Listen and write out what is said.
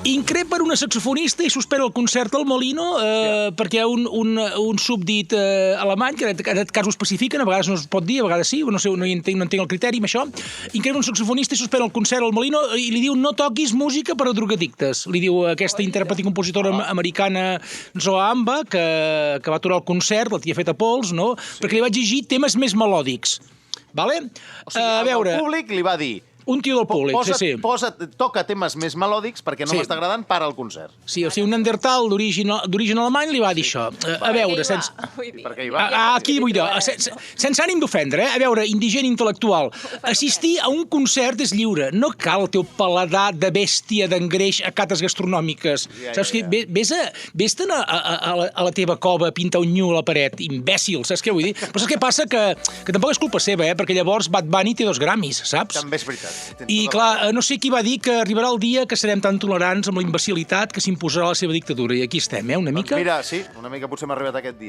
Increpa una saxofonista i suspèn el concert al Molino perquè hi ha un subdit alemany, que en aquest cas ho especifiquen, a vegades no es pot dir, a vegades sí, no sé, no entenc el criteri amb això. Increpa un saxofonista i suspèn el concert al Molino i li diu no toquis música per a drogadictes. Li diu aquesta intèrpret i compositora americana Zoa Amba, que va aturar el concert, la tia feta pols, no? Perquè li va exigir temes més melòdics. Vale? O sigui, el públic li va dir... Un tio del públic, sí. Toca temes més melòdics perquè no m'està agradant, para el concert. Sí, o sigui, un neandertal d'origen alemany li va dir això. A veure, sense... Aquí vull dir, sense ànim d'ofendre, a veure, indigent intel·lectual, assistir a un concert és lliure. No cal el teu paladar de bèstia d'engreix a cates gastronòmiques. Saps què? Vés-te'n a la teva cova a pintar un nyu a la paret, imbècil, saps què vull dir? Però saps què passa? Que tampoc és culpa seva, perquè llavors Bad Bunny té 2 Grammys, saps? També és veritat. I clar, no sé qui va dir que arribarà el dia que serem tan tolerants amb la imbecilitat que s'imposarà la seva dictadura. I aquí estem, una mica. Mira, sí, una mica potser m'ha arribat aquest dia.